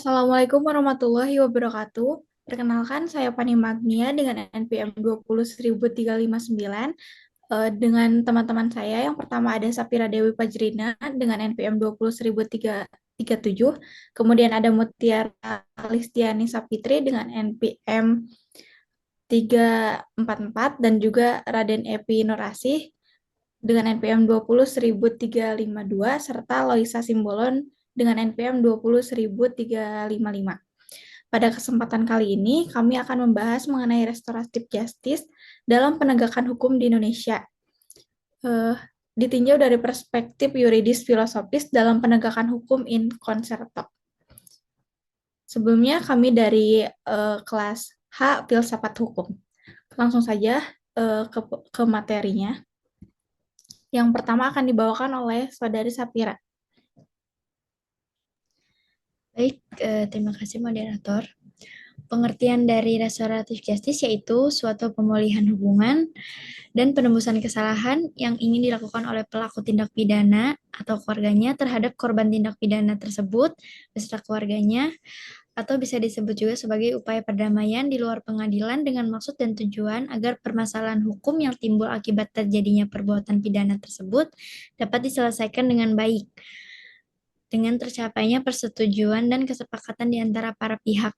Assalamualaikum warahmatullahi wabarakatuh. Perkenalkan, saya Fani Magnia dengan NPM 20359. Dengan teman-teman saya, yang pertama ada Sapira Dewi Fajrina dengan NPM 20337. Kemudian ada Mutiara Alistiani Sapitri dengan NPM 344 dan juga Raden Epi Nurasih dengan NPM 20352 serta Loisa Simbolon dengan NPM 20355. Pada kesempatan kali ini, kami akan membahas mengenai restoratif justice dalam penegakan hukum di Indonesia. Ditinjau dari perspektif yuridis filosofis dalam penegakan hukum in concerto. Sebelumnya kami dari kelas H Filsafat Hukum. Langsung saja ke materinya. Yang pertama akan dibawakan oleh Saudari Sapira. Baik, terima kasih moderator. Pengertian dari restoratif justice yaitu suatu pemulihan hubungan dan penembusan kesalahan yang ingin dilakukan oleh pelaku tindak pidana atau keluarganya terhadap korban tindak pidana tersebut beserta keluarganya, atau bisa disebut juga sebagai upaya perdamaian di luar pengadilan dengan maksud dan tujuan agar permasalahan hukum yang timbul akibat terjadinya perbuatan pidana tersebut dapat diselesaikan dengan baik dengan tercapainya persetujuan dan kesepakatan di antara para pihak.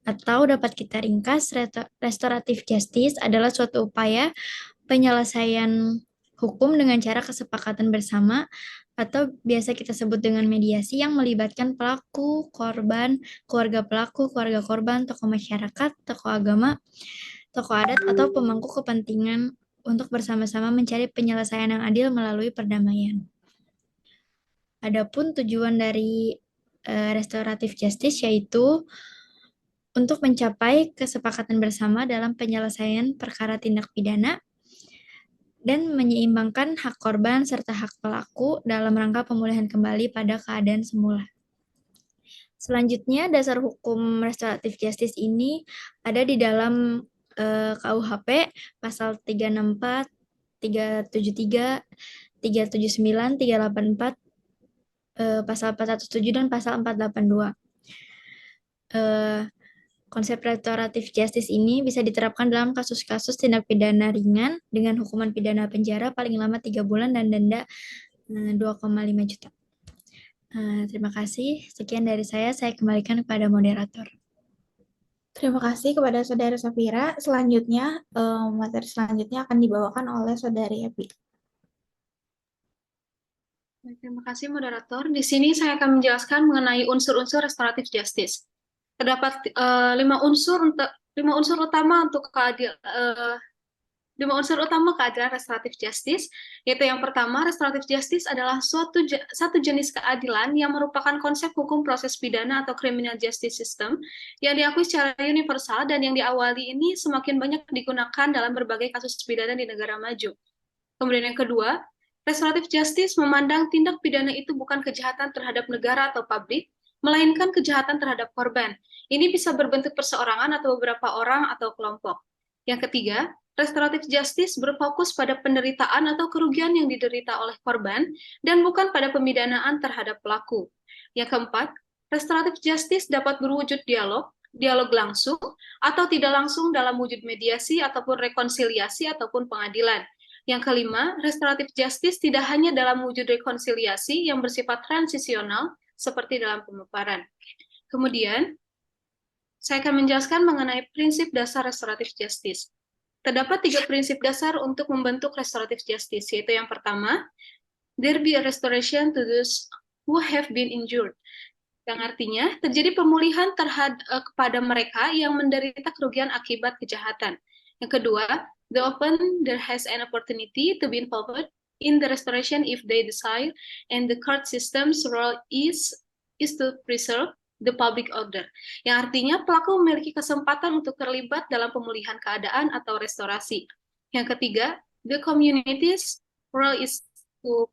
Atau dapat kita ringkas, restoratif justice adalah suatu upaya penyelesaian hukum dengan cara kesepakatan bersama atau biasa kita sebut dengan mediasi yang melibatkan pelaku, korban, keluarga pelaku, keluarga korban, tokoh masyarakat, tokoh agama, tokoh adat, atau pemangku kepentingan untuk bersama-sama mencari penyelesaian yang adil melalui perdamaian. Adapun tujuan dari restoratif justice yaitu untuk mencapai kesepakatan bersama dalam penyelesaian perkara tindak pidana dan menyeimbangkan hak korban serta hak pelaku dalam rangka pemulihan kembali pada keadaan semula. Selanjutnya, dasar hukum restoratif justice ini ada di dalam KUHP pasal 364, 373, 379, 384, pasal 417 dan pasal 482. Konsep restoratif justice ini bisa diterapkan dalam kasus-kasus tindak pidana ringan dengan hukuman pidana penjara paling lama 3 bulan dan denda 2,5 juta. Terima kasih. Sekian dari saya kembalikan kepada moderator. Terima kasih kepada Saudara Safira. Selanjutnya, materi selanjutnya akan dibawakan oleh Saudari Epi. Terima kasih moderator. Di sini saya akan menjelaskan mengenai unsur-unsur restoratif justice. Terdapat lima unsur utama untuk keadilan restoratif justice, yaitu yang pertama, restoratif justice adalah satu jenis keadilan yang merupakan konsep hukum proses pidana atau criminal justice system yang diakui secara universal dan yang diawali ini semakin banyak digunakan dalam berbagai kasus pidana di negara maju. Kemudian yang kedua, restoratif justice memandang tindak pidana itu bukan kejahatan terhadap negara atau publik, melainkan kejahatan terhadap korban. Ini bisa berbentuk perseorangan atau beberapa orang atau kelompok. Yang ketiga, restoratif justice berfokus pada penderitaan atau kerugian yang diderita oleh korban dan bukan pada pemidanaan terhadap pelaku. Yang keempat, restoratif justice dapat berwujud dialog langsung atau tidak langsung dalam wujud mediasi ataupun rekonsiliasi ataupun pengadilan. Yang kelima, restoratif justice tidak hanya dalam wujud rekonsiliasi yang bersifat transisional seperti dalam pemaparan. Kemudian, saya akan menjelaskan mengenai prinsip dasar restoratif justice. Terdapat 3 prinsip dasar untuk membentuk restoratif justice, yaitu yang pertama, there be a restoration to those who have been injured, yang artinya terjadi pemulihan kepada mereka yang menderita kerugian akibat kejahatan. Yang kedua, the offender has an opportunity to be involved in the restoration if they desire, and the court system's role is to preserve the public order. Yang artinya pelaku memiliki kesempatan untuk terlibat dalam pemulihan keadaan atau restorasi. Yang ketiga, the community's role is to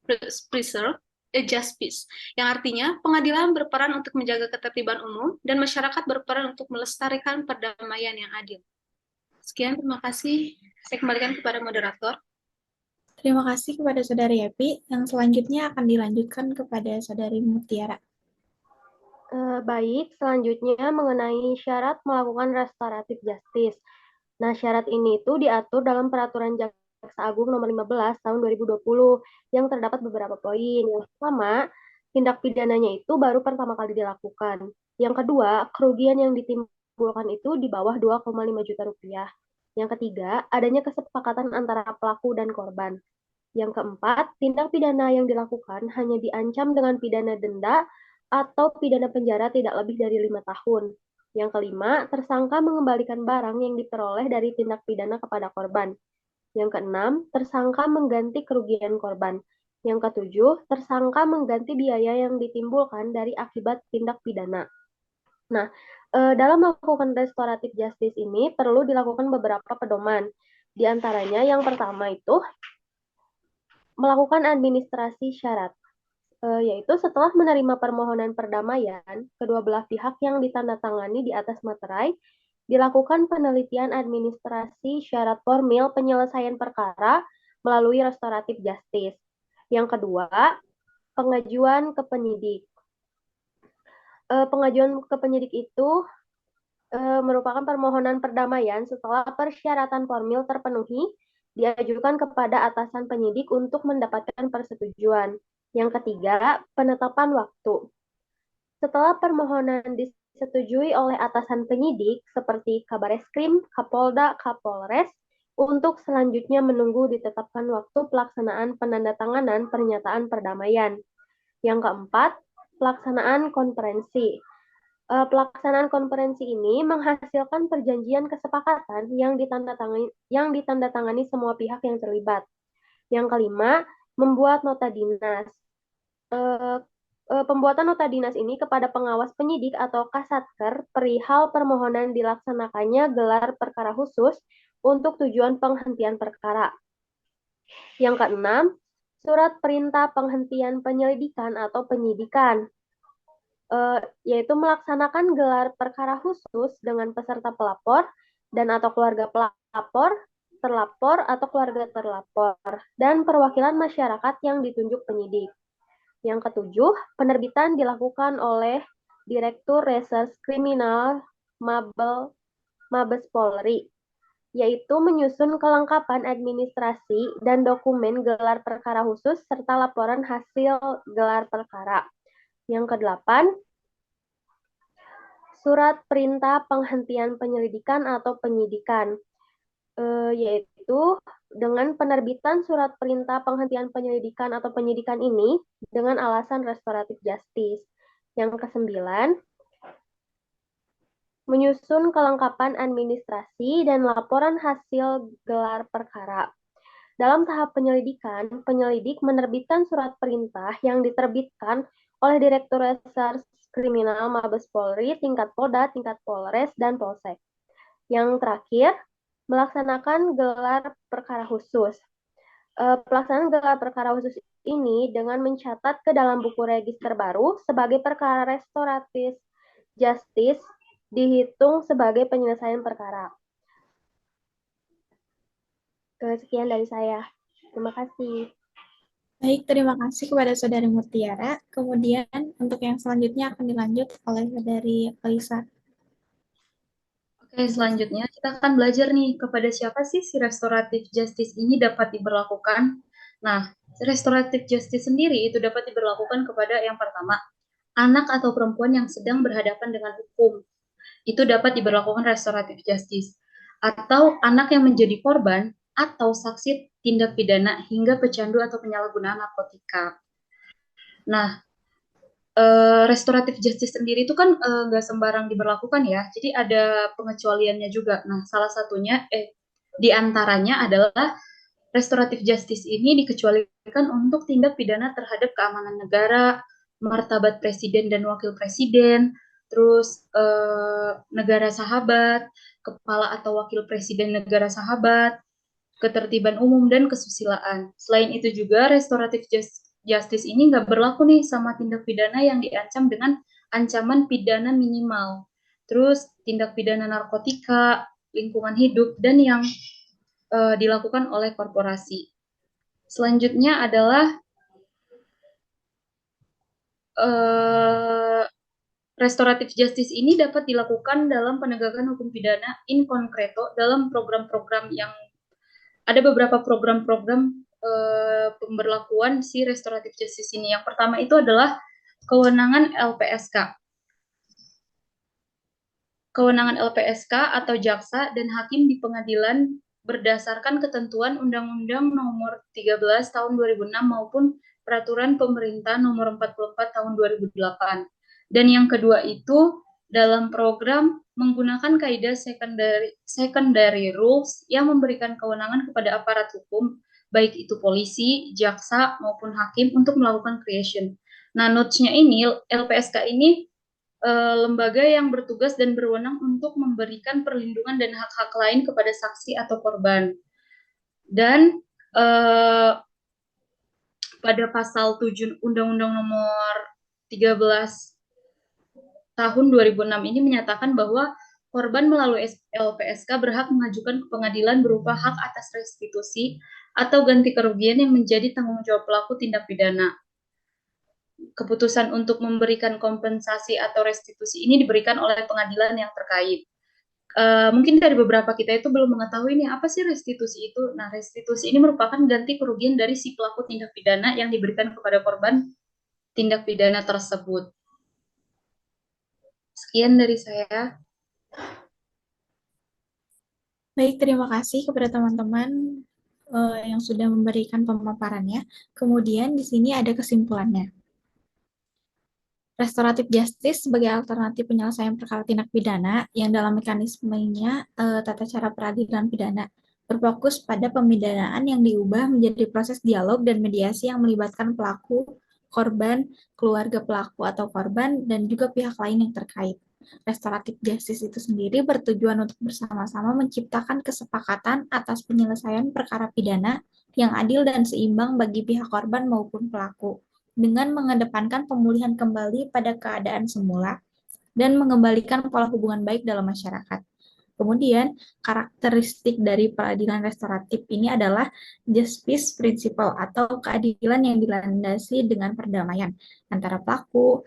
preserve a just peace, yang artinya pengadilan berperan untuk menjaga ketertiban umum dan masyarakat berperan untuk melestarikan perdamaian yang adil. Sekian, terima kasih. Saya kembalikan kepada moderator. Terima kasih kepada Saudari Epi. Yang selanjutnya akan dilanjutkan kepada Saudari Mutiara. Baik, selanjutnya mengenai syarat melakukan restoratif justice. Nah, syarat ini itu diatur dalam Peraturan Jaksa Agung Nomor 15 Tahun 2020 yang terdapat beberapa poin. Yang pertama, tindak pidananya itu baru pertama kali dilakukan. Yang kedua, kerugian yang ditimbulkan itu di bawah 2,5 juta rupiah. Yang ketiga, adanya kesepakatan antara pelaku dan korban. Yang keempat, tindak pidana yang dilakukan hanya diancam dengan pidana denda atau pidana penjara tidak lebih dari 5 tahun. Yang kelima, tersangka mengembalikan barang yang diperoleh dari tindak pidana kepada korban. Yang keenam, tersangka mengganti kerugian korban. Yang ketujuh, tersangka mengganti biaya yang ditimbulkan dari akibat tindak pidana. Nah, dalam melakukan restoratif justice ini perlu dilakukan beberapa pedoman. Di antaranya yang pertama itu melakukan administrasi syarat, yaitu setelah menerima permohonan perdamaian, kedua belah pihak yang ditandatangani di atas materai, dilakukan penelitian administrasi syarat formil penyelesaian perkara melalui restoratif justice. Yang kedua, pengajuan ke penyidik. Pengajuan ke penyidik itu merupakan permohonan perdamaian setelah persyaratan formil terpenuhi diajukan kepada atasan penyidik untuk mendapatkan persetujuan. Yang ketiga, penetapan waktu. Setelah permohonan disetujui oleh atasan penyidik seperti Kabar Eskrim, Kapolda, Kapolres, untuk selanjutnya menunggu ditetapkan waktu pelaksanaan penandatanganan pernyataan perdamaian. Yang keempat, pelaksanaan konferensi. Pelaksanaan konferensi ini menghasilkan perjanjian kesepakatan yang ditandatangani semua pihak yang terlibat. Yang kelima, membuat nota dinas. Pembuatan nota dinas ini kepada pengawas penyidik atau kasatker perihal permohonan dilaksanakannya gelar perkara khusus untuk tujuan penghentian perkara. Yang keenam, surat perintah penghentian penyelidikan atau penyidikan. Yaitu melaksanakan gelar perkara khusus dengan peserta pelapor dan atau keluarga pelapor, terlapor atau keluarga terlapor, dan perwakilan masyarakat yang ditunjuk penyidik. Yang ketujuh, penerbitan dilakukan oleh Direktur Reserse Kriminal Mabes Polri, yaitu menyusun kelengkapan administrasi dan dokumen gelar perkara khusus serta laporan hasil gelar perkara. Yang kedelapan, surat perintah penghentian penyelidikan atau penyidikan, yaitu dengan penerbitan surat perintah penghentian penyelidikan atau penyidikan ini dengan alasan restoratif justice. Yang kesembilan, menyusun kelengkapan administrasi dan laporan hasil gelar perkara. Dalam tahap penyelidikan, penyelidik menerbitkan surat perintah yang diterbitkan oleh Direktur Reserse Kriminal Mabes Polri, tingkat Polda, tingkat Polres, dan Polsek. Yang terakhir, melaksanakan gelar perkara khusus. Pelaksanaan gelar perkara khusus ini dengan mencatat ke dalam buku register baru sebagai perkara restoratif justice dihitung sebagai penyelesaian perkara. Sekian dari saya. Terima kasih. Baik, terima kasih kepada Saudari Mutiara. Kemudian untuk yang selanjutnya akan dilanjut oleh Saudari Alisa. Oke, selanjutnya kita akan belajar nih kepada siapa sih si restoratif justice ini dapat diberlakukan. Nah, restoratif justice sendiri itu dapat diberlakukan kepada yang pertama, anak atau perempuan yang sedang berhadapan dengan hukum. Itu dapat diberlakukan restoratif justice. Atau anak yang menjadi korban atau saksi tindak pidana hingga pecandu atau penyalahgunaan narkotika. Nah, restoratif justice sendiri itu kan nggak sembarang diberlakukan ya, jadi ada pengecualiannya juga. Nah, salah satunya, di antaranya adalah restoratif justice ini dikecualikan untuk tindak pidana terhadap keamanan negara, martabat presiden dan wakil presiden, terus negara sahabat, kepala atau wakil presiden negara sahabat, ketertiban umum, dan kesusilaan. Selain itu juga restoratif justice ini nggak berlaku nih sama tindak pidana yang diancam dengan ancaman pidana minimal. Terus tindak pidana narkotika, lingkungan hidup, dan yang dilakukan oleh korporasi. Selanjutnya adalah Restoratif justice ini dapat dilakukan dalam penegakan hukum pidana in concreto dalam program-program yang ada beberapa program-program pemberlakuan si restoratif justice ini. Yang pertama itu adalah kewenangan LPSK. Kewenangan LPSK atau jaksa dan hakim di pengadilan berdasarkan ketentuan Undang-Undang Nomor 13 Tahun 2006 maupun Peraturan Pemerintah Nomor 44 Tahun 2008. Dan yang kedua itu dalam program menggunakan kaidah secondary rules yang memberikan kewenangan kepada aparat hukum, baik itu polisi, jaksa, maupun hakim untuk melakukan creation. Nah, notes-nya ini, LPSK ini lembaga yang bertugas dan berwenang untuk memberikan perlindungan dan hak-hak lain kepada saksi atau korban. Dan pada pasal 7 Undang-Undang Nomor 13 Tahun 2006 ini menyatakan bahwa korban melalui LPSK berhak mengajukan ke pengadilan berupa hak atas restitusi atau ganti kerugian yang menjadi tanggung jawab pelaku tindak pidana. Keputusan untuk memberikan kompensasi atau restitusi ini diberikan oleh pengadilan yang terkait. Mungkin dari beberapa kita itu belum mengetahui nih apa sih restitusi itu. Nah, restitusi ini merupakan ganti kerugian dari si pelaku tindak pidana yang diberikan kepada korban tindak pidana tersebut. Sekian dari saya. Baik, terima kasih kepada teman-teman yang sudah memberikan pemaparannya. Kemudian di sini ada kesimpulannya. Restoratif justice sebagai alternatif penyelesaian perkara tindak pidana yang dalam mekanismenya tata cara peradilan pidana berfokus pada pemidanaan yang diubah menjadi proses dialog dan mediasi yang melibatkan pelaku, korban, keluarga pelaku atau korban, dan juga pihak lain yang terkait. Restoratif justice itu sendiri bertujuan untuk bersama-sama menciptakan kesepakatan atas penyelesaian perkara pidana yang adil dan seimbang bagi pihak korban maupun pelaku, dengan mengedepankan pemulihan kembali pada keadaan semula dan mengembalikan pola hubungan baik dalam masyarakat. Kemudian, karakteristik dari peradilan restoratif ini adalah justice principle atau keadilan yang dilandasi dengan perdamaian antara pelaku,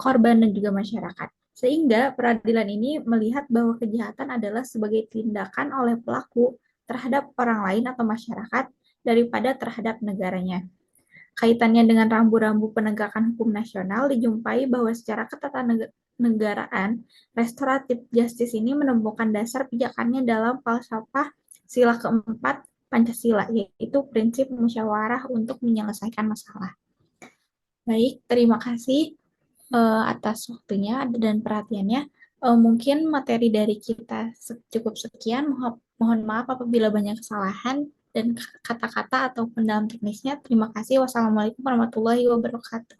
korban, dan juga masyarakat. Sehingga peradilan ini melihat bahwa kejahatan adalah sebagai tindakan oleh pelaku terhadap orang lain atau masyarakat daripada terhadap negaranya. Kaitannya dengan rambu-rambu penegakan hukum nasional dijumpai bahwa secara ketatanegaraan, restoratif justice ini menemukan dasar pijakannya dalam falsafah sila keempat Pancasila, yaitu prinsip musyawarah untuk menyelesaikan masalah. Baik, terima kasih atas waktunya dan perhatiannya. Mungkin materi dari kita cukup sekian. Mohon maaf apabila banyak kesalahan dan kata-kata atau dalam teknisnya. Terima kasih. Wassalamualaikum warahmatullahi wabarakatuh.